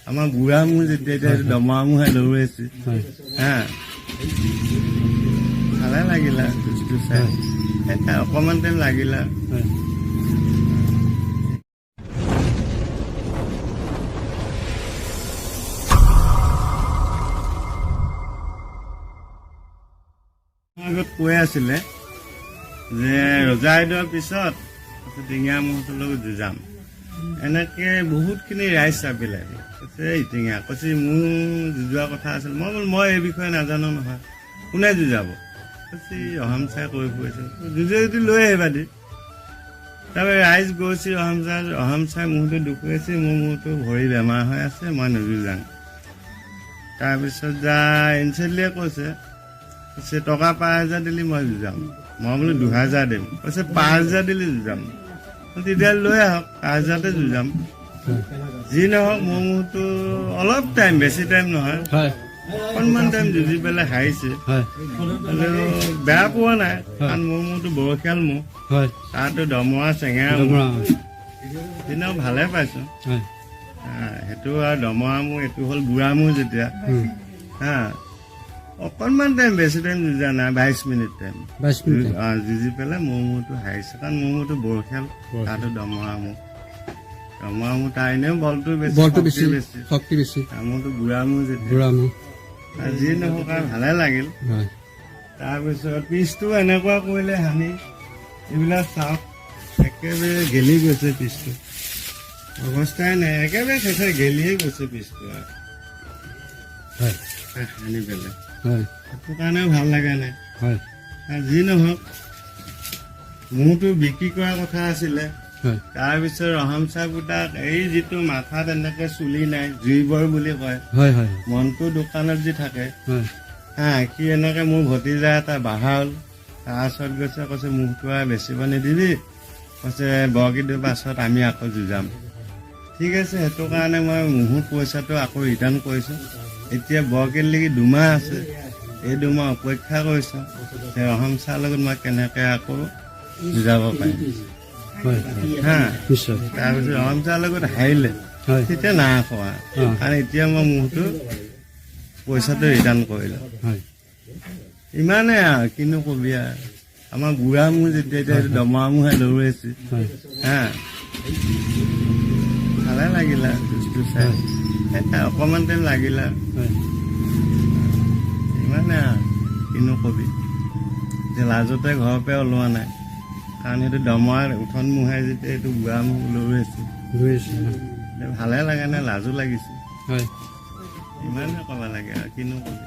আমাৰ বুঢ়া মোৰ যেতিয়া এতিয়া দমৰা মোহে দৌৰাইছে হা ভালে লাগিলা বস্তু চাই অকণমান টাইম লাগিলা আগত কৈ আছিলে যে ৰজাইদৰ পিছত টিঙা মহতৰ লগত যুঁজাম এনেকে বহুতখিনি ৰাইজ চাপিলে কৈছে ইটিঙা কৈছে মোৰ যুঁজোৱা কথা আছিল মই বোলো মই এই বিষয়ে নাজানো নহয় কোনে যুঁজাব কৈছে অহম চাই কৈ ফুৰিছে যুঁজে যদি লৈ আহিবা দি তাৰপৰা ৰাইজ গৈছে অহম চাই মূৰটো দুখুৱাইছে মোৰ মূৰটো ভৰি বেমাৰ হৈ আছে মই নযুঁজাং তাৰপিছত যাই এনচেলিয়ে কৈছে টকা 5,000 দিলি মই যুঁজাম মই বোলো 2,000 দিম কৈছে 5,000 দিলি যুঁজাম তেতিয়া লৈ আহক 5,000তে যুঁজাম যি নহওক মোৰ মূৰটো অলপ টাইম বেছি টাইম নহয় অকণমান টাইম যুঁজি পেলাই হাৰিছে বেয়া পোৱা নাই কাৰণ মোৰ মূৰটো বৰশীয়াল মোৰ তাতো দমৰা চেঙেৰা তেনেও ভালে পাইছো সেইটো আৰু দমৰা মোৰ এইটো হ'ল বুঢ়া মোৰ যেতিয়া হা অকণমান টাইম বেছি টাইম যুঁজা নাই 22 মিনিট টাইম যুঁজি পেলাই মোৰ মূৰটো হাৰিছে কাৰণ মোৰ মূৰটো বৰশীয়াল তাতো দমৰা মোৰ তাৰ এনেও বলটো বেছি শক্তি বেছি মোৰতো বুঢ়া মোৰ যেতিয়া যি নহওক আৰু ভালে লাগিল তাৰপিছত পিচটো এনেকুৱা কৰিলে হানি এইবিলাক চাওক একেবাৰে গেলি গৈছে পিচটো অৱস্থাই নাই একেবাৰে খেচে গেলিয়ে গৈছে পিচটো হানি পেলাই সেইটো কাৰণেও ভাল লগা নাই যি নহওক মোৰতো বিক্ৰী কৰা কথা আছিলে তাৰপিছত ৰহম চাহপুতাক এই যিটো মাথাত এনেকে চুলি নাই জুইবৰ বুলি কয় মনটো দোকানত যি থাকে সি এনেকে মোৰ ভতিজা এটা বাহাল তাৰ ওচৰত গৈছে কৈছে মুখটো আৰু বেচিব নিদিবি কৈছে বৰগীতৰ পাছত আমি আকৌ যুঁজাম ঠিক আছে সেইটো কাৰণে মই মুহুৰ পইচাটো আকৌ ৰিটাৰ্ণ কৰিছোঁ এতিয়া বৰগীত লাগি 2 মাহ আছে এই 2 মাহ অপেক্ষা কৰিছোঁ ৰহম চাহৰ লগত মই কেনেকৈ আকৌ যুঁজাব পাৰিম তাৰপিছত ৰহম চাহৰ লগত হাৰিলে তেতিয়া নাই খোৱা কাৰণ এতিয়া মই মুহটো পইচাটো ৰিটাৰ্ণ কৰিলোঁ ইমানেই আৰু কিনো কবি আৰু আমাৰ বুঢ়া মোৰ যেতিয়া এতিয়া দমৰা মোহে দৌৰাইছে হা ভালে লাগিলা বস্তু চাই অকণমান টাইম লাগিলা ইমানে আৰু কিনো কবি যে লাজতে ঘৰৰ পৰা ওলোৱা নাই কাৰণ সেইটো দমৰাৰ উঠন মোহাই যেতিয়া এইটো বুঢ়া মোক দৌৰাইছে ভালে লাগে নে লাজো লাগিছে ইমানে ক'ব লাগে আৰু কিনো কবি